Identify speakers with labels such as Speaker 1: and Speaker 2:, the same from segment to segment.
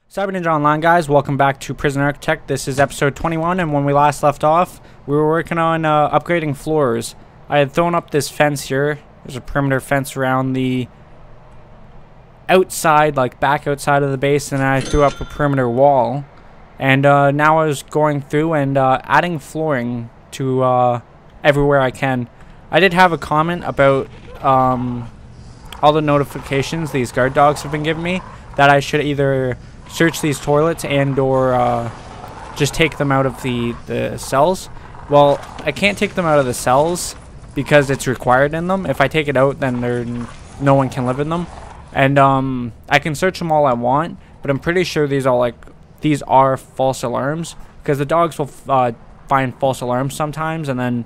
Speaker 1: Cyber Ninja Online, guys, welcome back to Prison Architect. This is episode 21, and when we last left off, we were working on upgrading floors. I had thrown up this fence here. There's a perimeter fence around the outside, like back outside of the base, and I threw up a perimeter wall. And now I was going through and adding flooring to everywhere I can. I did have a comment about all the notifications these guard dogs have been giving me, that I should either search these toilets and or just take them out of the cells. Well, I can't take them out of the cells because it's required in them. If I take it out, then no one can live in them. And I can search them all I want, but I'm pretty sure these are false alarms, because the dogs will find false alarms sometimes, and then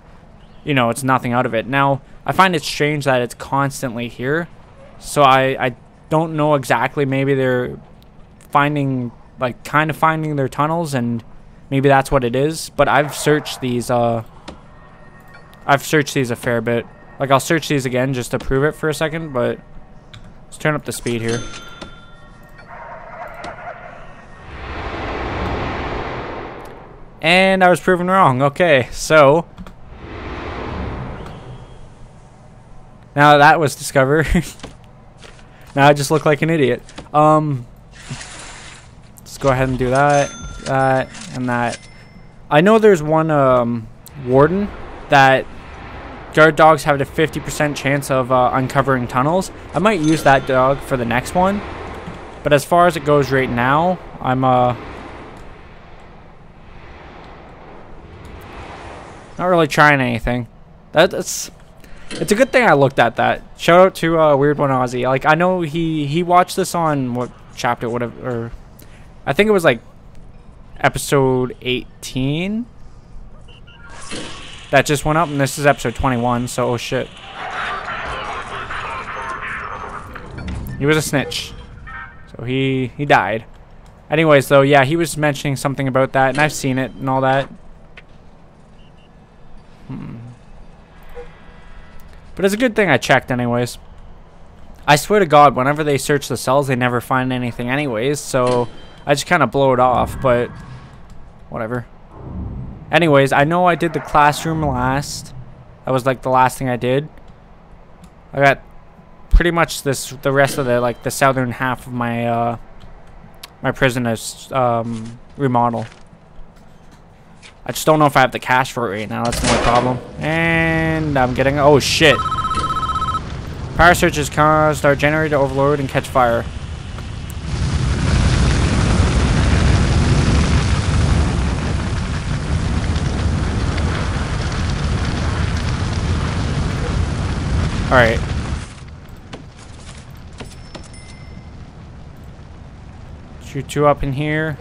Speaker 1: it's nothing out of it. Now I find it strange that it's constantly here, so I don't know exactly. Maybe they're finding their tunnels, and maybe that's what it is. But I've searched these a fair bit. Like, I'll search these again just to prove it for a second, but let's turn up the speed here. And I was proven wrong. Okay, so now that was discovered. Now I just look like an idiot. Let's go ahead and do that, and that. I know there's one warden that guard dogs have a 50% chance of uncovering tunnels. I might use that dog for the next one, but as far as it goes right now, I'm not really trying anything. It's a good thing I looked at that. Shout out to Weird One Aussie. Like, I know he watched this on what chapter it would have, or I think it was like episode 18 that just went up, and this is episode 21. So oh shit, he was a snitch, so he died. Anyways, though, yeah, he was mentioning something about that, and I've seen it and all that. But it's a good thing I checked anyways. I swear to God, whenever they search the cells, they never find anything anyways, so I just kind of blow it off, but whatever. Anyways, I know I did the classroom last. That was like the last thing I did. I got pretty much the rest of the southern half of my my prison is remodel. I just don't know if I have the cash for it right now. That's the only problem. And I'm getting... oh, shit. Power surge has caused our generator to overload and catch fire. Alright. Shoot two up in here.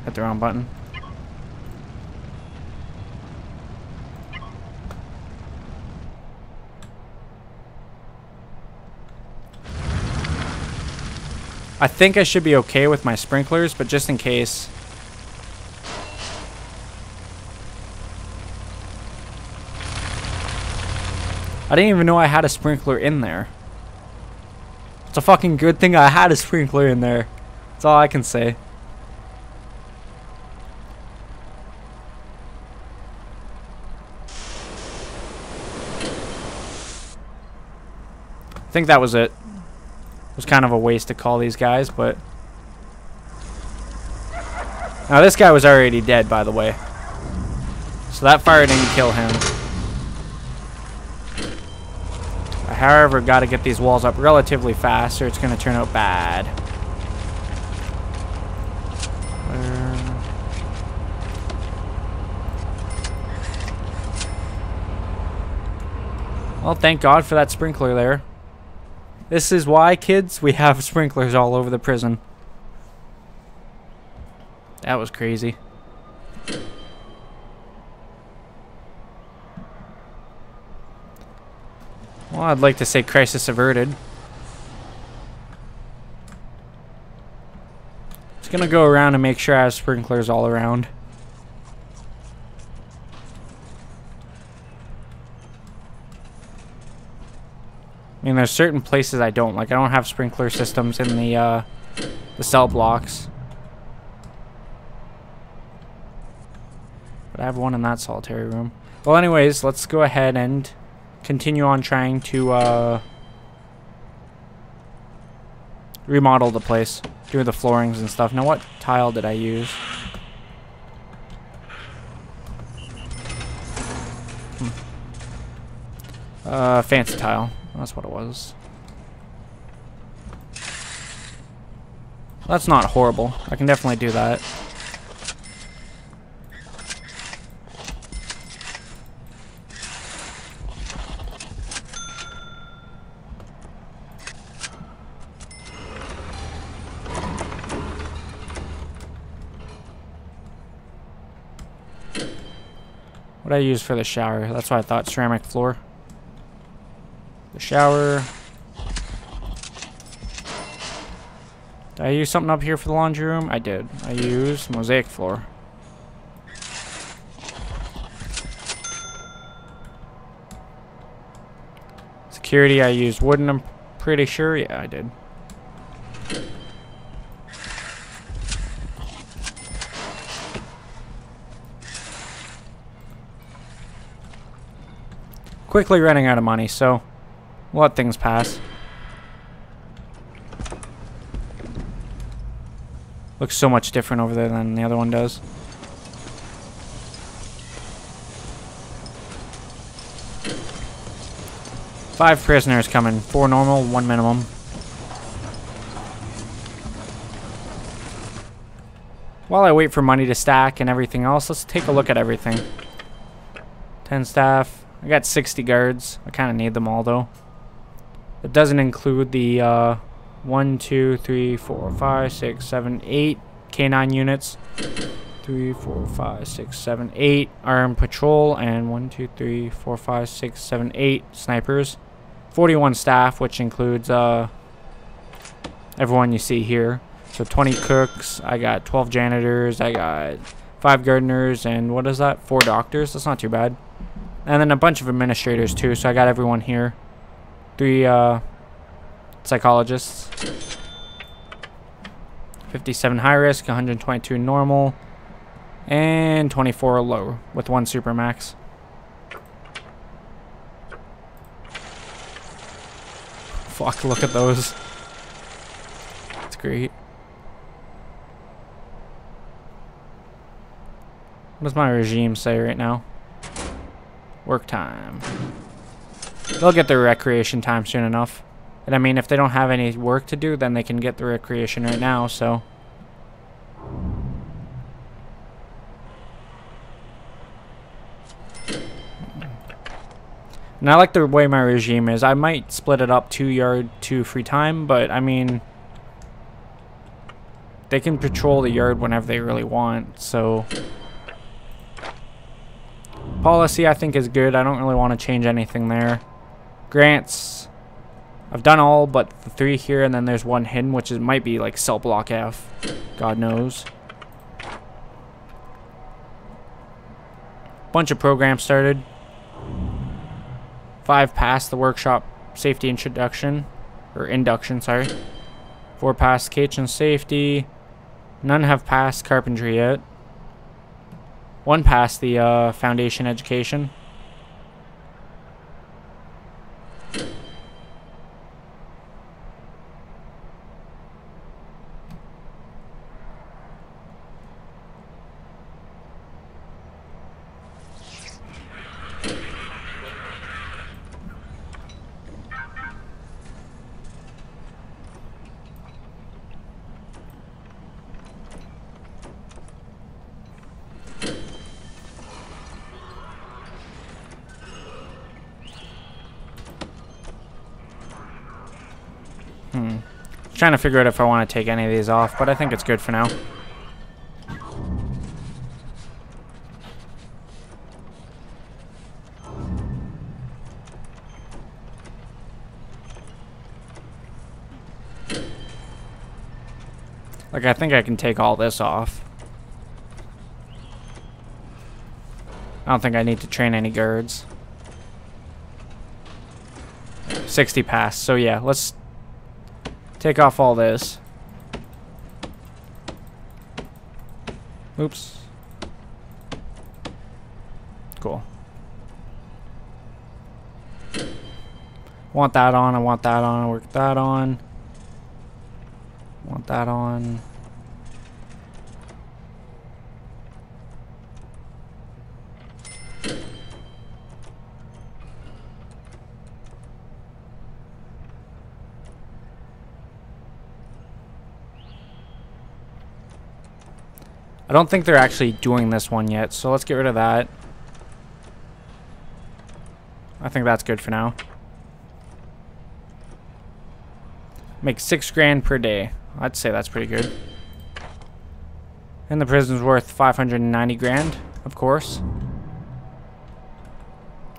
Speaker 1: Hit the wrong button. I think I should be okay with my sprinklers, but just in case. I didn't even know I had a sprinkler in there. It's a fucking good thing I had a sprinkler in there. That's all I can say. I think that was it. It was kind of a waste to call these guys, but... now this guy was already dead, by the way. So that fire didn't kill him. I, however, got to get these walls up relatively fast, or it's going to turn out bad. Well, thank God for that sprinkler there. This is why, kids, we have sprinklers all over the prison. That was crazy. Well, I'd like to say crisis averted. Just gonna go around and make sure I have sprinklers all around. I mean, there's certain places I don't. Like, I don't have sprinkler systems in the the cell blocks. But I have one in that solitary room. Well, anyways, let's go ahead and continue on trying to remodel the place. Do the floorings and stuff. Now, what tile did I use? Fancy tile. That's what it was. That's not horrible. I can definitely do that. What I use for the shower? That's what I thought. Ceramic floor. The shower. Did I use something up here for the laundry room? I did. I used mosaic floor. Security, I used wooden, I'm pretty sure. Yeah, I did. Quickly running out of money, so we'll let things pass. Looks so much different over there than the other one does. Five prisoners coming. 4 normal, 1 minimum. While I wait for money to stack and everything else, let's take a look at everything. 10 staff. I got 60 guards. I kind of need them all, though. It doesn't include the 1, 2, 3, 4, 5, 6, 7, 8 K9 units. 3, 4, 5, 6, 7, 8 armed patrol, and 1, 2, 3, 4, 5, 6, 7, 8 snipers. 41 staff, which includes everyone you see here. So 20 cooks. I got 12 janitors. I got 5 gardeners, and what is that? 4 doctors. That's not too bad. And then a bunch of administrators too, so I got everyone here. 3 psychologists. 57 high risk, 122 normal, and 24 low with 1 supermax. Fuck, look at those. That's great. What does my regime say right now? Work time. They'll get their recreation time soon enough. And I mean, if they don't have any work to do, then they can get the recreation right now, so. And I like the way my regime is. I might split it up 2 yard, 2 free time, but I mean, they can patrol the yard whenever they really want, so. Policy, I think, is good. I don't really want to change anything there. Grants, I've done all but the 3 here, and then there's 1 hidden, which might be like cell block F. God knows. Bunch of programs started. 5 passed the workshop safety introduction, or induction, sorry. 4 passed kitchen safety. None have passed carpentry yet. 1 passed the foundation education. Trying to figure out if I want to take any of these off, but I think it's good for now. Like, I think I can take all this off. I don't think I need to train any guards. 60 pass, so yeah, let's take off all this. Oops. Cool. Want that on, I want that on, I work that on. Want that on. I don't think they're actually doing this one yet, so let's get rid of that. I think that's good for now. Make 6 grand per day. I'd say that's pretty good. And the prison's worth 590 grand, of course.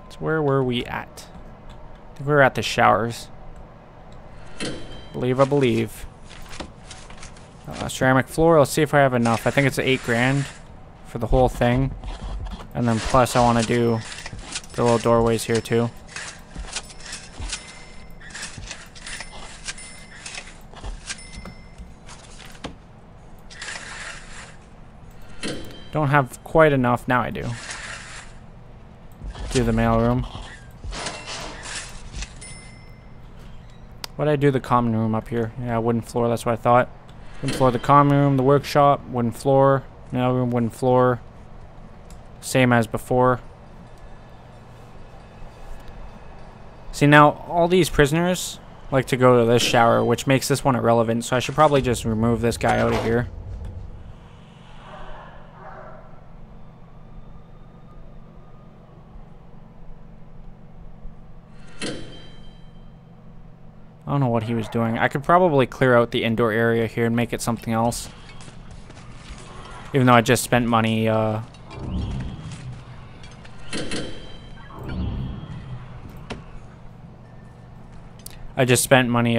Speaker 1: So where were we at? I think we were at the showers. I believe. Ceramic floor. Let's see if I have enough. I think it's 8 grand for the whole thing. And then plus I want to do the little doorways here too. Don't have quite enough. Now I do. Do the mailroom. Why did I do the common room up here? Yeah, wooden floor. That's what I thought. Wooden floor, the common room, the workshop, wooden floor, mailroom, wooden floor. Same as before. See, now all these prisoners like to go to this shower, which makes this one irrelevant, so I should probably just remove this guy out of here. I don't know what he was doing. I could probably clear out the indoor area here and make it something else. Even though I just spent money, I just spent money,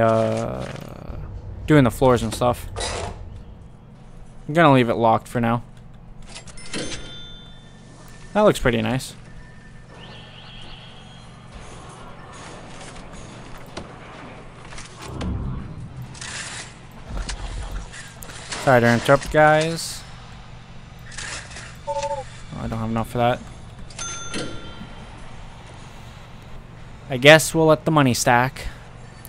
Speaker 1: doing the floors and stuff. I'm gonna leave it locked for now. That looks pretty nice. Sorry to interrupt, guys. Oh, I don't have enough for that. I guess we'll let the money stack.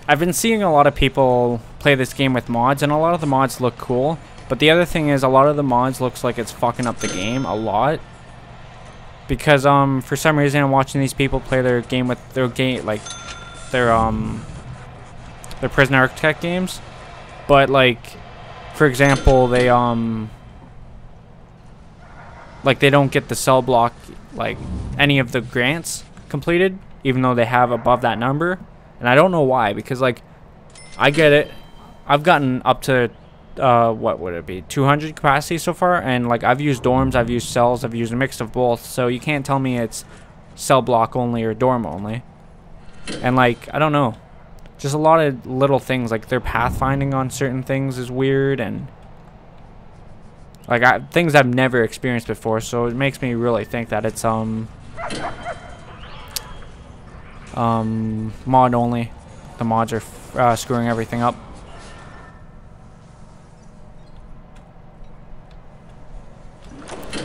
Speaker 1: I've been seeing a lot of people play this game with mods, and a lot of the mods look cool. But the other thing is, a lot of the mods looks like it's fucking up the game a lot. Because for some reason, I'm watching these people play their game with their Prison Architect games, but like, for example, they like they don't get the cell block, like any of the grants completed, even though they have above that number. And I don't know why, because like I get it. I've gotten up to what would it be, 200 capacity so far, and like I've used dorms, I've used cells, I've used a mix of both, so you can't tell me it's cell block only or dorm only. And like, I don't know, just a lot of little things, like their pathfinding on certain things is weird, and like things I've never experienced before, so it makes me really think that it's mod only. The mods are screwing everything up.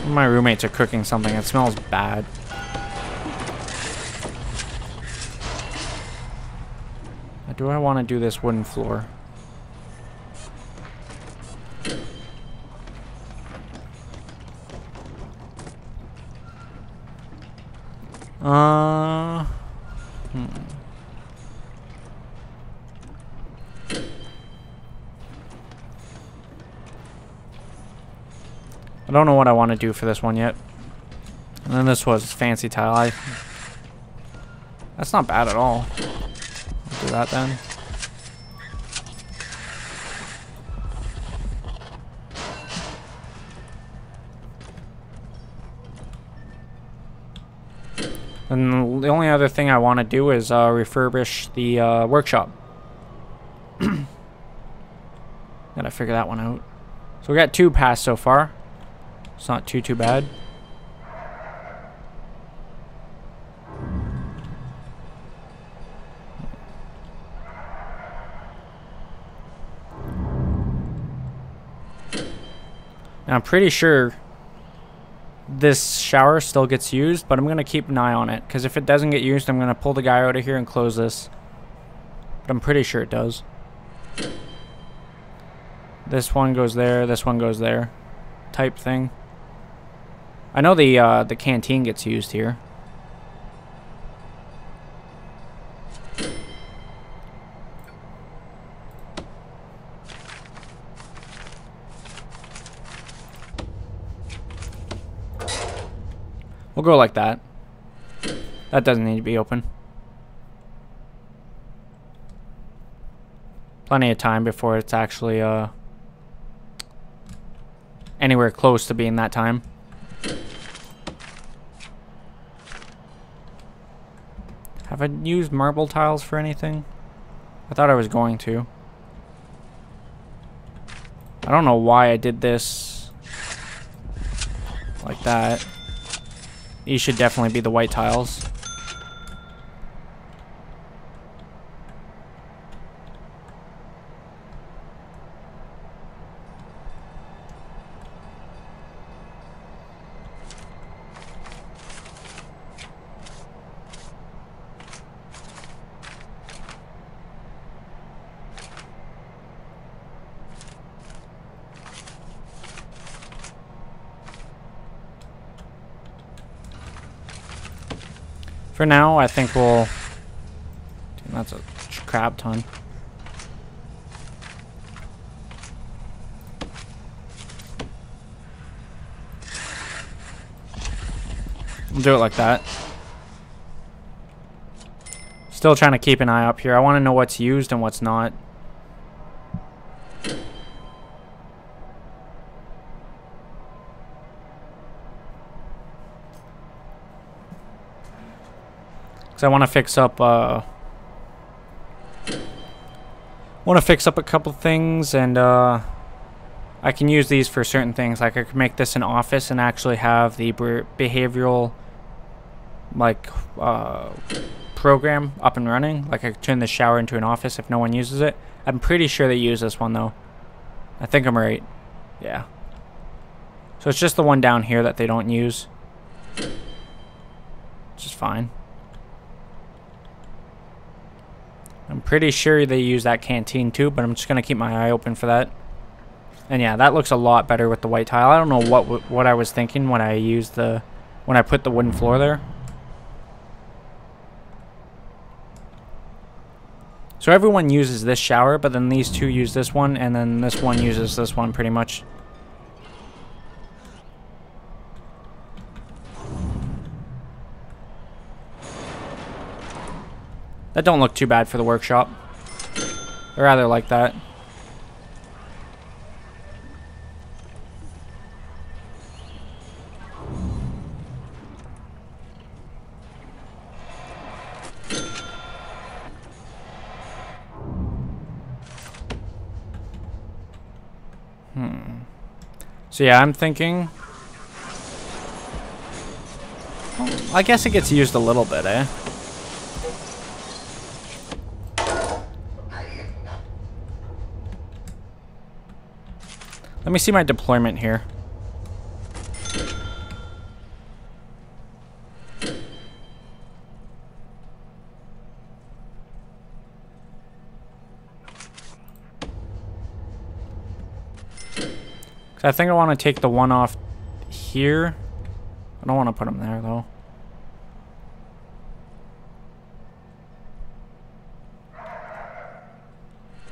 Speaker 1: My roommates are cooking something. It smells bad. Do I want to do this wooden floor? I don't know what I want to do for this one yet. And then this was fancy tile. That's not bad at all. I'll do that then. And the only other thing I want to do is refurbish the workshop. Gotta figure that one out. So we got 2 passed so far. It's not too bad. Now I'm pretty sure this shower still gets used, but I'm going to keep an eye on it, because if it doesn't get used, I'm going to pull the guy out of here and close this. But I'm pretty sure it does. This one goes there, this one goes there, type thing. I know the canteen gets used here. We'll go like that. That doesn't need to be open. Plenty of time before it's actually anywhere close to being that time. Have I used marble tiles for anything? I thought I was going to. I don't know why I did this like that. These should definitely be the white tiles. For now, I think we'll... Dude, that's a crap ton. We'll do it like that. Still trying to keep an eye up here. I want to know what's used and what's not. Because I want to fix up a couple things, and I can use these for certain things. Like I could make this an office and actually have the behavioral program up and running. Like I could turn the shower into an office if no one uses it. I'm pretty sure they use this one though. I think I'm right. Yeah. So it's just the one down here that they don't use. Which is fine. I'm pretty sure they use that canteen too, but I'm just gonna keep my eye open for that. And yeah, that looks a lot better with the white tile. I don't know what I was thinking when I put the wooden floor there. So everyone uses this shower, but then these two use this one, and then this one uses this one pretty much. That don't look too bad for the workshop. I rather like that. So yeah, I'm thinking... Well, I guess it gets used a little bit, eh? Let me see my deployment here. I think I want to take the one off here. I don't want to put them there though.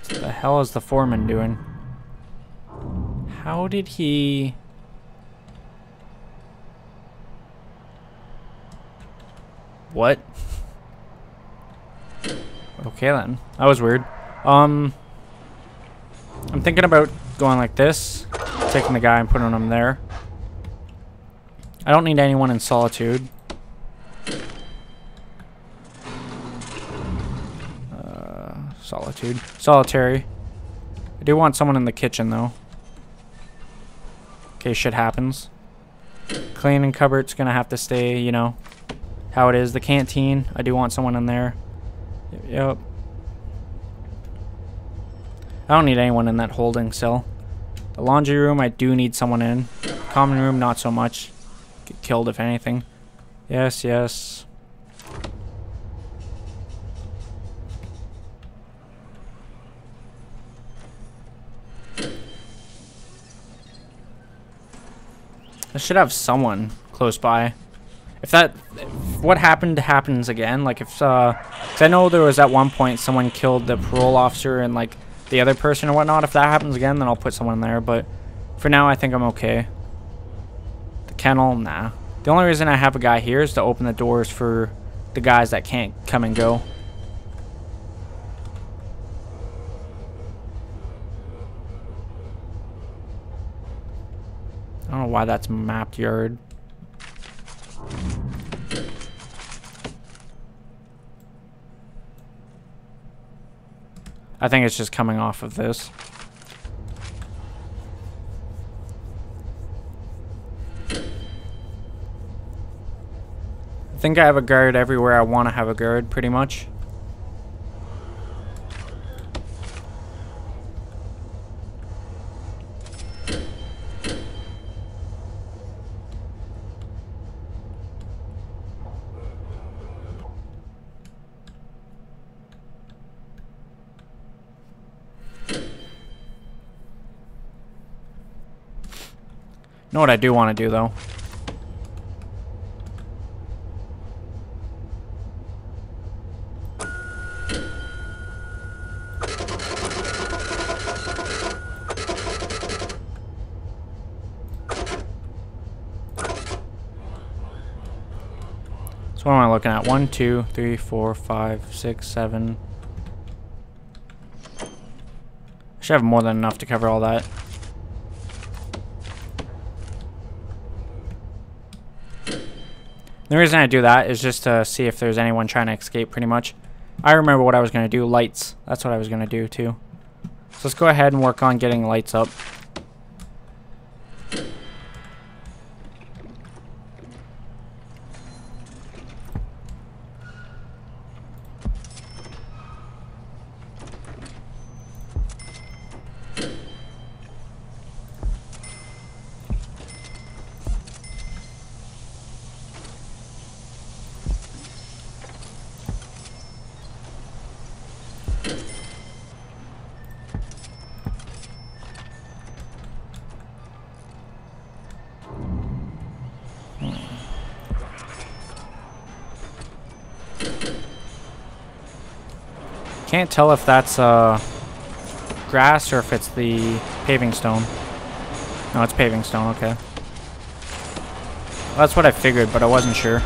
Speaker 1: What the hell is the foreman doing? How did he... What? Okay then. That was weird. I'm thinking about going like this. Taking the guy and putting him there. I don't need anyone in solitude. Solitary. I do want someone in the kitchen though. In case shit happens. Cleaning cupboard's gonna have to stay, you know, how it is. The canteen, I do want someone in there. Yep. I don't need anyone in that holding cell. The laundry room, I do need someone in. Common room, not so much. get killed if anything. Yes, yes. I should have someone close by. If what happened happens again, like if, 'cause I know there was at one point someone killed the parole officer and like the other person or whatnot. If that happens again, then I'll put someone there. But for now, I think I'm okay. The kennel, nah. The only reason I have a guy here is to open the doors for the guys that can't come and go. I don't know why that's mapped yard. I think it's just coming off of this. I think I have a guard everywhere I want to have a guard, pretty much. Know what I do want to do though? So what am I looking at? 1, 2, 3, 4, 5, 6, 7. I should have more than enough to cover all that. The reason I do that is just to see if there's anyone trying to escape, pretty much. I remember what I was going to do. Lights. That's what I was going to do, too. So let's go ahead and work on getting lights up. Can't tell if that's grass or if it's the paving stone. No, it's paving stone, okay. Well, that's what I figured, but I wasn't sure.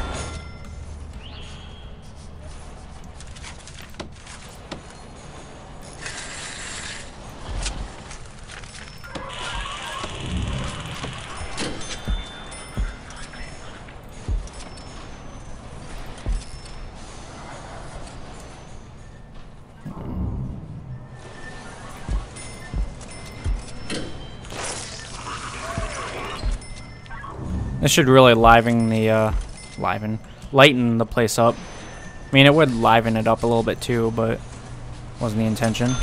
Speaker 1: This should really lighten the place up. I mean, it would liven it up a little bit too, but wasn't the intention.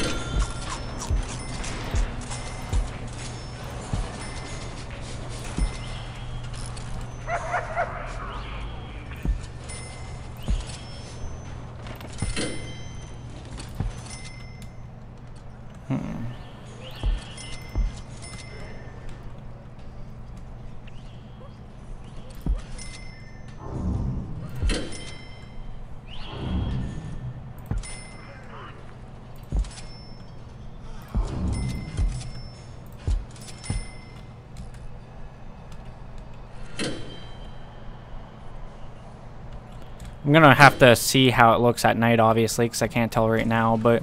Speaker 1: I'm gonna have to see how it looks at night, obviously, because I can't tell right now, but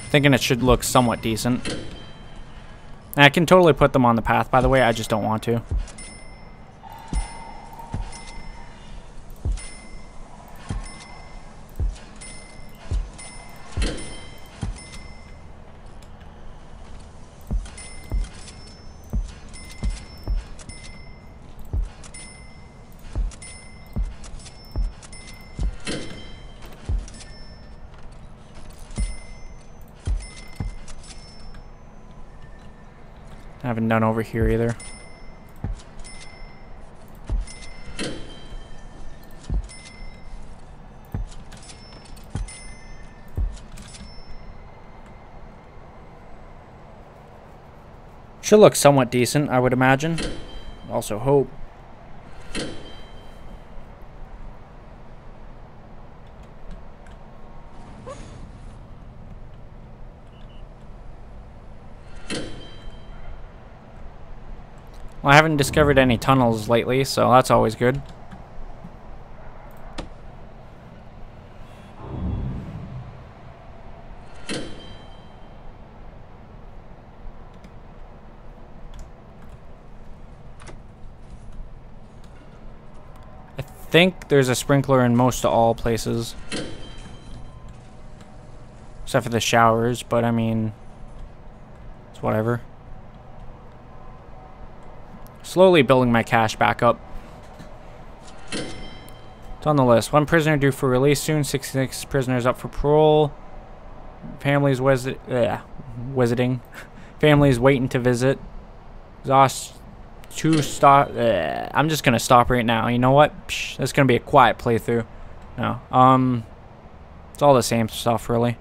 Speaker 1: thinking it should look somewhat decent. And I can totally put them on the path, by the way, I just don't want to. I haven't done over here either. Should look somewhat decent, I would imagine. Also hope. Well, I haven't discovered any tunnels lately, so that's always good. I think there's a sprinkler in most of all places. Except for the showers, but I mean, it's whatever. Slowly building my cash back up. It's on the list. 1 prisoner due for release soon. 66 prisoners up for parole. Families visiting. Families waiting to visit. Exhaust 2 stop. I'm just gonna stop right now. You know what? Psh, this is gonna be a quiet playthrough. No. It's all the same stuff, really.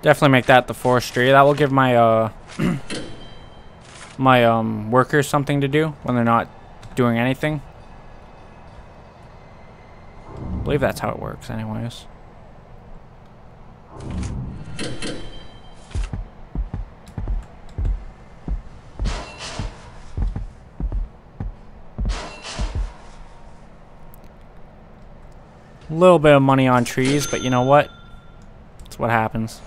Speaker 1: Definitely make that the forestry. That will give my my workers something to do when they're not doing anything. I believe that's how it works anyways. A little bit of money on trees, but you know what? That's what happens.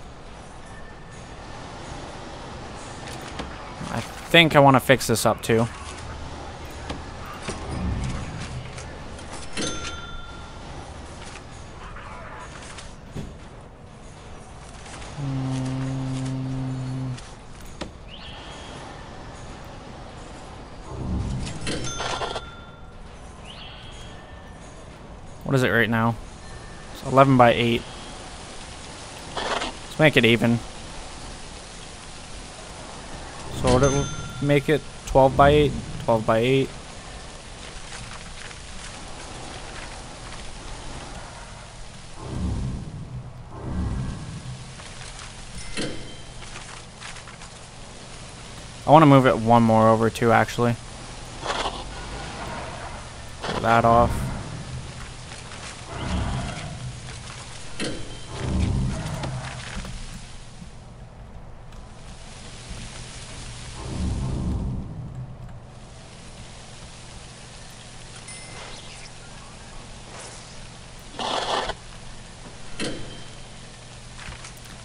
Speaker 1: I think I want to fix this up too. What is it right now? It's 11 by 8. Let's make it even. So what it make it 12 by 8, 12 by 8. I want to move it one more over too, actually. Pull that off.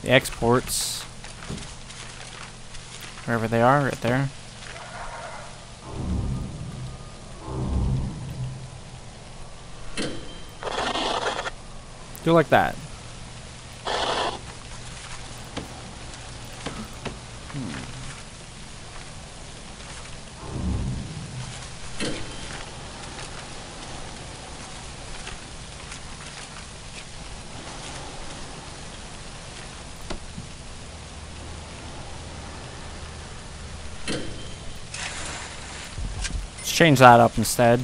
Speaker 1: The exports, wherever they are, right there. Do like that. Change that up instead.